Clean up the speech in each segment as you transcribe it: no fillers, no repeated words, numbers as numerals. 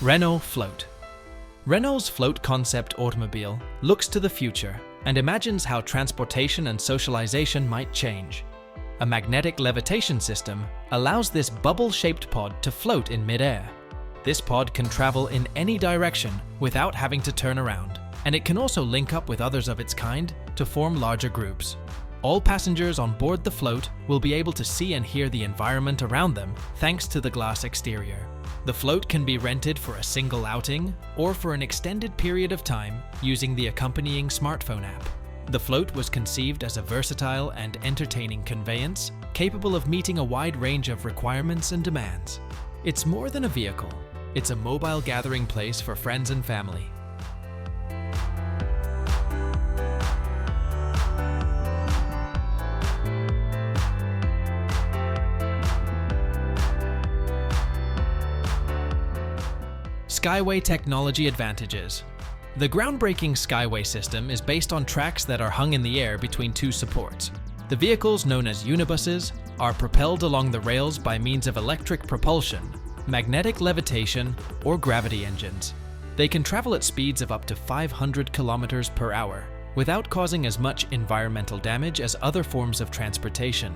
Renault Float. Renault's Float concept automobile looks to the future and imagines how transportation and socialization might change. A magnetic levitation system allows this bubble-shaped pod to float in mid-air. This pod can travel in any direction without having to turn around, and it can also link up with others of its kind to form larger groups. All passengers on board the Float will be able to see and hear the environment around them thanks to the glass exterior. The Float can be rented for a single outing or for an extended period of time using the accompanying smartphone app. The Float was conceived as a versatile and entertaining conveyance capable of meeting a wide range of requirements and demands. It's more than a vehicle. It's a mobile gathering place for friends and family. SkyWay technology advantages. The groundbreaking SkyWay system is based on tracks that are hung in the air between two supports. The vehicles, known as unibuses, are propelled along the rails by means of electric propulsion, magnetic levitation, or gravity engines. They can travel at speeds of up to 500 kilometers per hour without causing as much environmental damage as other forms of transportation.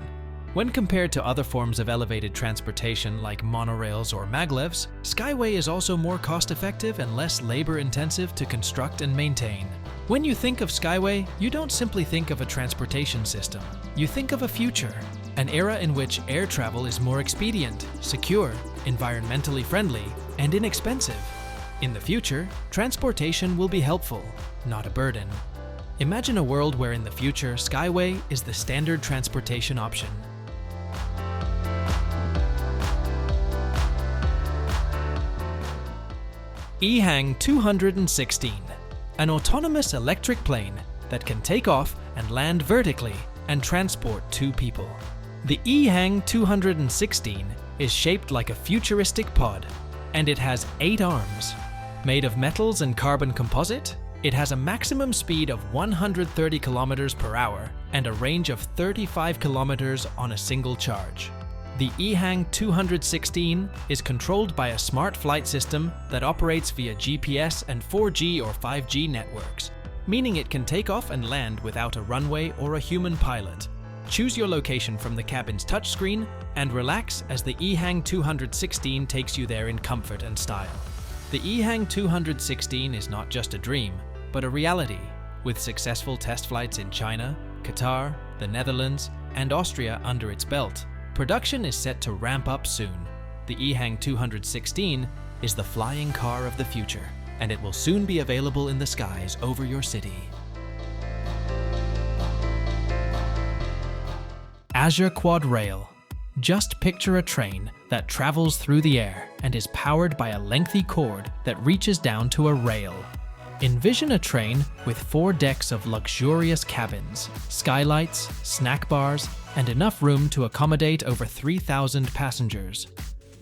When compared to other forms of elevated transportation like monorails or maglevs, SkyWay is also more cost-effective and less labor-intensive to construct and maintain. When you think of SkyWay, you don't simply think of a transportation system. You think of a future, an era in which air travel is more expedient, secure, environmentally friendly, and inexpensive. In the future, transportation will be helpful, not a burden. Imagine a world where in the future, SkyWay is the standard transportation option. EHang 216, an autonomous electric plane that can take off and land vertically and transport two people. The EHang 216 is shaped like a futuristic pod, and it has 8 arms. Made of metals and carbon composite, it has a maximum speed of 130 kilometers per hour and a range of 35 kilometers on a single charge. The EHang 216 is controlled by a smart flight system that operates via GPS and 4G or 5G networks, meaning it can take off and land without a runway or a human pilot. Choose your location from the cabin's touchscreen and relax as the EHang 216 takes you there in comfort and style. The EHang 216 is not just a dream, but a reality, with successful test flights in China, Qatar, the Netherlands, and Austria under its belt. Production is set to ramp up soon. The EHang 216 is the flying car of the future, and it will soon be available in the skies over your city. AzureQuad Rail. Just picture a train that travels through the air and is powered by a lengthy cord that reaches down to a rail. Envision a train with 4 decks of luxurious cabins, skylights, snack bars, and enough room to accommodate over 3,000 passengers.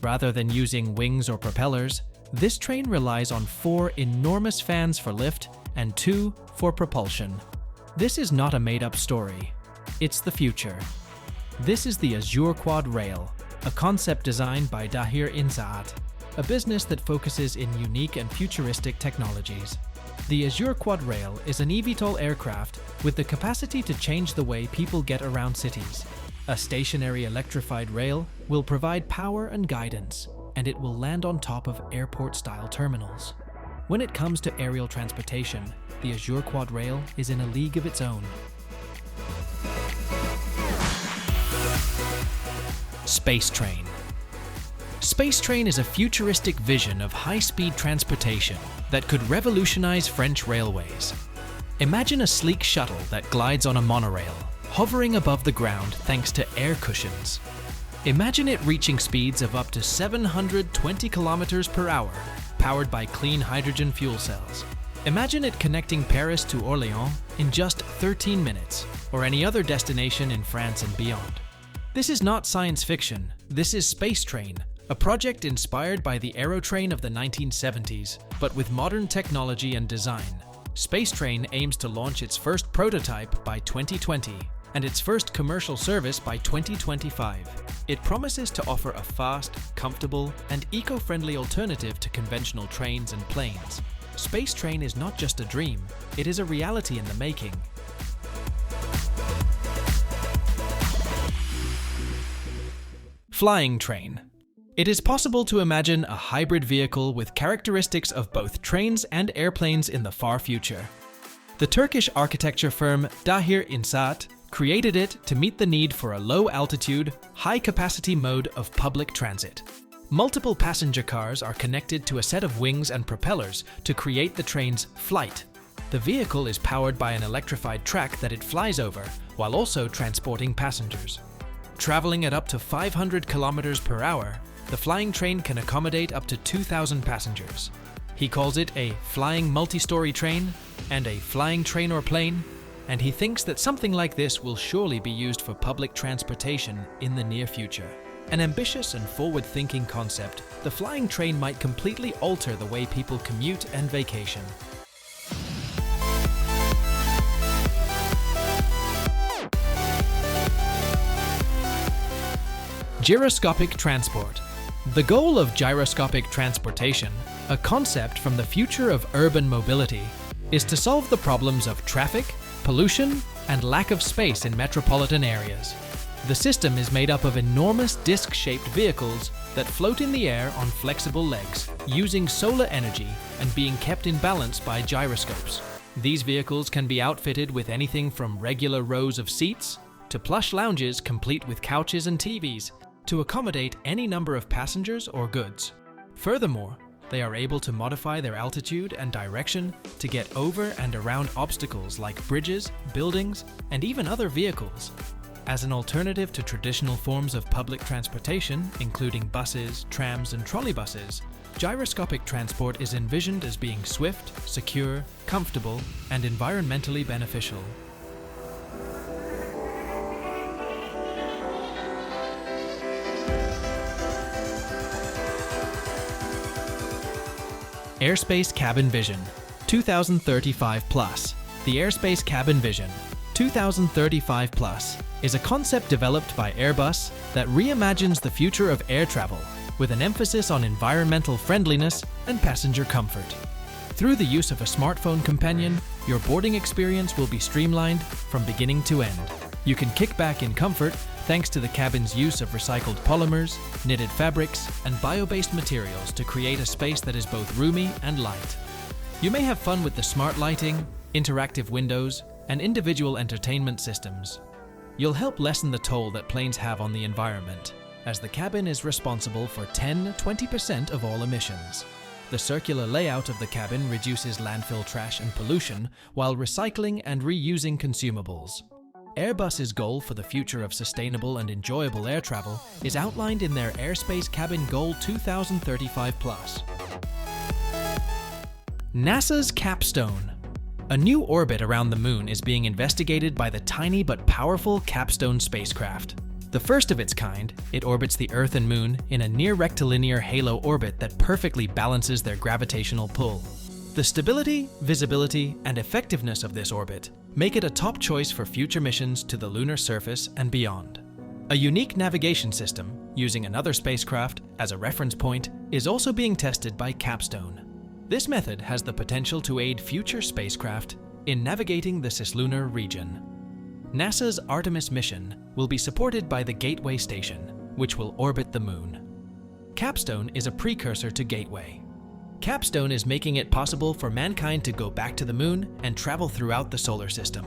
Rather than using wings or propellers, this train relies on 4 enormous fans for lift and 2 for propulsion. This is not a made-up story. It's the future. This is the AzureQuad Rail, a concept designed by Dahir Insaat, a business that focuses in unique and futuristic technologies. The AzureQuad Rail is an eVTOL aircraft with the capacity to change the way people get around cities. A stationary electrified rail will provide power and guidance, and it will land on top of airport-style terminals. When it comes to aerial transportation, the AzureQuad Rail is in a league of its own. SpaceTrain. SpaceTrain is a futuristic vision of high-speed transportation that could revolutionize French railways. Imagine a sleek shuttle that glides on a monorail, hovering above the ground thanks to air cushions. Imagine it reaching speeds of up to 720 kilometers per hour, powered by clean hydrogen fuel cells. Imagine it connecting Paris to Orléans in just 13 minutes, or any other destination in France and beyond. This is not science fiction, this is SpaceTrain, a project inspired by the aerotrain of the 1970s, but with modern technology and design. SpaceTrain aims to launch its first prototype by 2020, and its first commercial service by 2025. It promises to offer a fast, comfortable, and eco-friendly alternative to conventional trains and planes. SpaceTrain is not just a dream, it is a reality in the making. Flying train. It is possible to imagine a hybrid vehicle with characteristics of both trains and airplanes in the far future. The Turkish architecture firm Dahir Inşaat created it to meet the need for a low-altitude, high-capacity mode of public transit. Multiple passenger cars are connected to a set of wings and propellers to create the train's flight. The vehicle is powered by an electrified track that it flies over, while also transporting passengers. Traveling at up to 500 kilometers per hour, the flying train can accommodate up to 2,000 passengers. He calls it a flying multi-story train and a flying train or plane, and he thinks that something like this will surely be used for public transportation in the near future. An ambitious and forward-thinking concept, the flying train might completely alter the way people commute and vacation. Gyroscopic Transport. The goal of gyroscopic transportation, a concept from the future of urban mobility, is to solve the problems of traffic, pollution, and lack of space in metropolitan areas. The system is made up of enormous disc-shaped vehicles that float in the air on flexible legs, using solar energy and being kept in balance by gyroscopes. These vehicles can be outfitted with anything from regular rows of seats to plush lounges complete with couches and TVs to accommodate any number of passengers or goods. Furthermore, they are able to modify their altitude and direction to get over and around obstacles like bridges, buildings, and even other vehicles. As an alternative to traditional forms of public transportation, including buses, trams, and trolleybuses, gyroscopic transport is envisioned as being swift, secure, comfortable, and environmentally beneficial. Airspace Cabin Vision 2035 Plus. The Airspace Cabin Vision 2035 Plus is a concept developed by Airbus that reimagines the future of air travel with an emphasis on environmental friendliness and passenger comfort. Through the use of a smartphone companion, your boarding experience will be streamlined from beginning to end. You can kick back in comfort thanks to the cabin's use of recycled polymers, knitted fabrics, and bio-based materials to create a space that is both roomy and light. You may have fun with the smart lighting, interactive windows, and individual entertainment systems. You'll help lessen the toll that planes have on the environment, as the cabin is responsible for 10–20% of all emissions. The circular layout of the cabin reduces landfill trash and pollution while recycling and reusing consumables. Airbus's goal for the future of sustainable and enjoyable air travel is outlined in their Airspace Cabin Goal 2035 Plus. NASA's Capstone. A new orbit around the Moon is being investigated by the tiny but powerful Capstone spacecraft. The first of its kind, it orbits the Earth and Moon in a near-rectilinear halo orbit that perfectly balances their gravitational pull. The stability, visibility, and effectiveness of this orbit make it a top choice for future missions to the lunar surface and beyond. A unique navigation system, using another spacecraft as a reference point, is also being tested by Capstone. This method has the potential to aid future spacecraft in navigating the cislunar region. NASA's Artemis mission will be supported by the Gateway station, which will orbit the Moon. Capstone is a precursor to Gateway. Capstone is making it possible for mankind to go back to the Moon and travel throughout the solar system.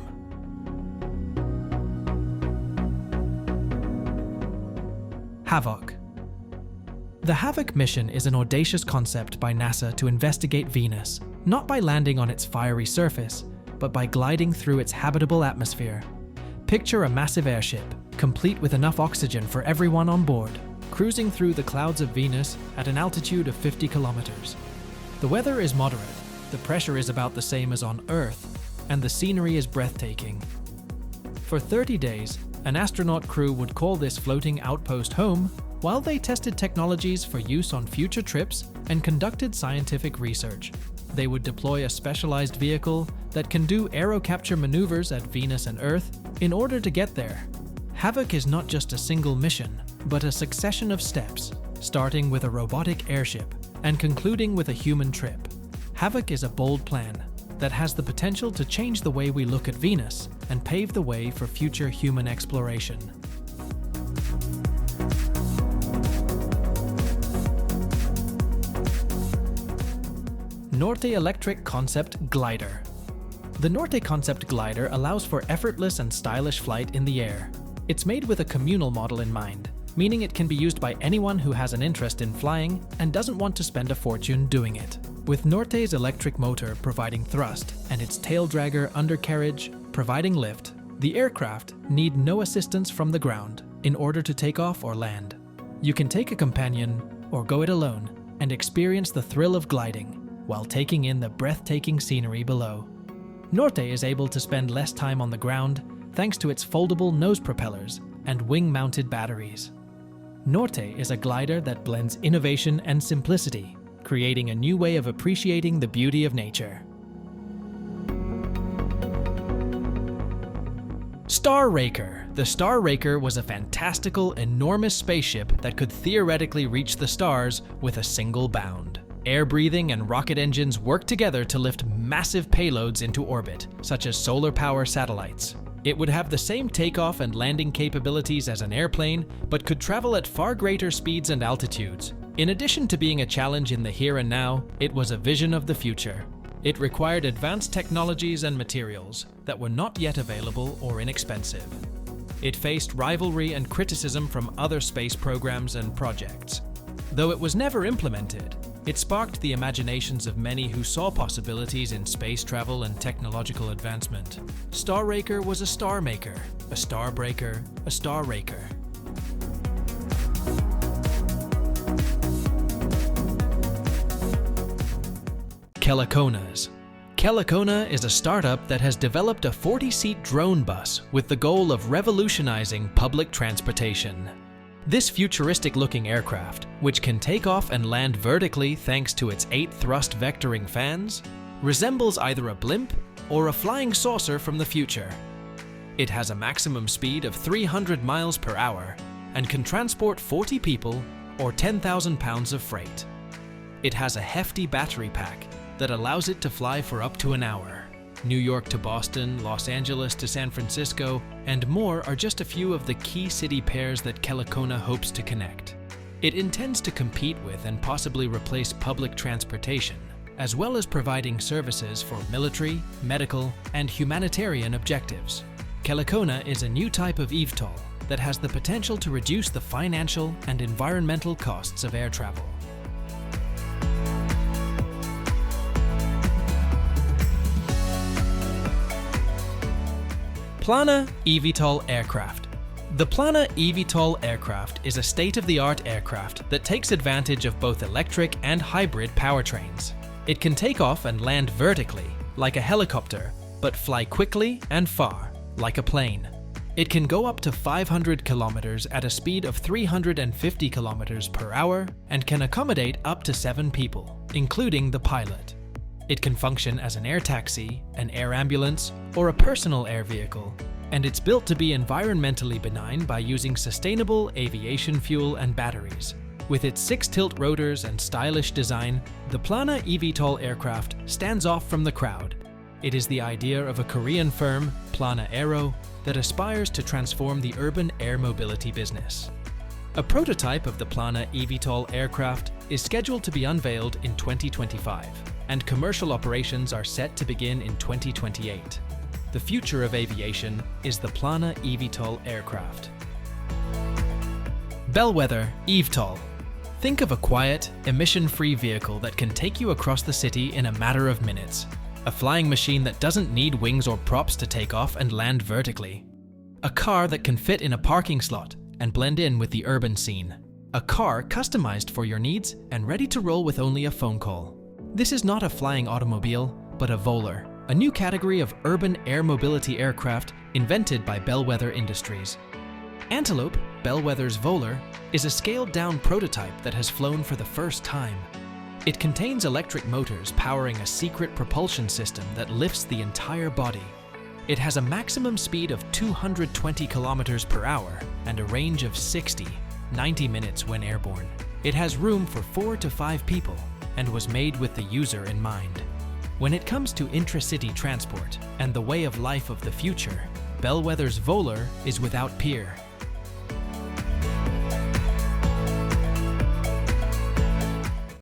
Havoc. The Havoc mission is an audacious concept by NASA to investigate Venus, not by landing on its fiery surface, but by gliding through its habitable atmosphere. Picture a massive airship, complete with enough oxygen for everyone on board, cruising through the clouds of Venus at an altitude of 50 kilometers. The weather is moderate, the pressure is about the same as on Earth, and the scenery is breathtaking. For 30 days, an astronaut crew would call this floating outpost home while they tested technologies for use on future trips and conducted scientific research. They would deploy a specialized vehicle that can do aero capture maneuvers at Venus and Earth in order to get there. Havoc is not just a single mission, but a succession of steps, starting with a robotic airship and concluding with a human trip. Havoc is a bold plan that has the potential to change the way we look at Venus and pave the way for future human exploration. Norte Electric Concept Glider. The Norte Concept Glider allows for effortless and stylish flight in the air. It's made with a communal model in mind, meaning it can be used by anyone who has an interest in flying and doesn't want to spend a fortune doing it. With Norte's electric motor providing thrust and its tail dragger undercarriage providing lift, the aircraft need no assistance from the ground in order to take off or land. You can take a companion or go it alone and experience the thrill of gliding while taking in the breathtaking scenery below. Norte is able to spend less time on the ground thanks to its foldable nose propellers and wing-mounted batteries. Norte is a glider that blends innovation and simplicity, creating a new way of appreciating the beauty of nature. Star Raker. The Star Raker was a fantastical, enormous spaceship that could theoretically reach the stars with a single bound. Air-breathing and rocket engines work together to lift massive payloads into orbit, such as solar power satellites. It would have the same takeoff and landing capabilities as an airplane, but could travel at far greater speeds and altitudes. In addition to being a challenge in the here and now, it was a vision of the future. It required advanced technologies and materials that were not yet available or inexpensive. It faced rivalry and criticism from other space programs and projects. Though it was never implemented, it sparked the imaginations of many who saw possibilities in space travel and technological advancement. Star Raker was a star maker, a star breaker, a star raker. Kelekonas. Kelekona is a startup that has developed a 40-seat drone bus with the goal of revolutionizing public transportation. This futuristic-looking aircraft, which can take off and land vertically thanks to its 8 thrust vectoring fans, resembles either a blimp or a flying saucer from the future. It has a maximum speed of 300 miles per hour and can transport 40 people or 10,000 pounds of freight. It has a hefty battery pack that allows it to fly for up to an hour. New York to Boston, Los Angeles to San Francisco, and more are just a few of the key city pairs that Kelekona hopes to connect. It intends to compete with and possibly replace public transportation, as well as providing services for military, medical, and humanitarian objectives. Kelekona is a new type of eVTOL that has the potential to reduce the financial and environmental costs of air travel. Plana eVTOL aircraft. The Plana eVTOL aircraft is a state-of-the-art aircraft that takes advantage of both electric and hybrid powertrains. It can take off and land vertically, like a helicopter, but fly quickly and far, like a plane. It can go up to 500 kilometers at a speed of 350 kilometers per hour and can accommodate up to 7 people, including the pilot. It can function as an air taxi, an air ambulance, or a personal air vehicle, and it's built to be environmentally benign by using sustainable aviation fuel and batteries. With its 6-tilt rotors and stylish design, the Plana eVTOL aircraft stands off from the crowd. It is the idea of a Korean firm, Plana Aero, that aspires to transform the urban air mobility business. A prototype of the Plana eVTOL aircraft is scheduled to be unveiled in 2025, and commercial operations are set to begin in 2028. The future of aviation is the Plana eVTOL aircraft. Bellwether Evol. Think of a quiet, emission-free vehicle that can take you across the city in a matter of minutes. A flying machine that doesn't need wings or props to take off and land vertically. A car that can fit in a parking slot and blend in with the urban scene. A car customized for your needs and ready to roll with only a phone call. This is not a flying automobile, but a Volar, a new category of urban air mobility aircraft invented by Bellwether Industries. Antelope, Bellwether's Volar, is a scaled-down prototype that has flown for the first time. It contains electric motors powering a secret propulsion system that lifts the entire body. It has a maximum speed of 220 kilometers per hour and a range of 90 minutes when airborne. It has room for 4 to 5 people and was made with the user in mind. When it comes to intracity transport and the way of life of the future, Bellwether's Volar is without peer.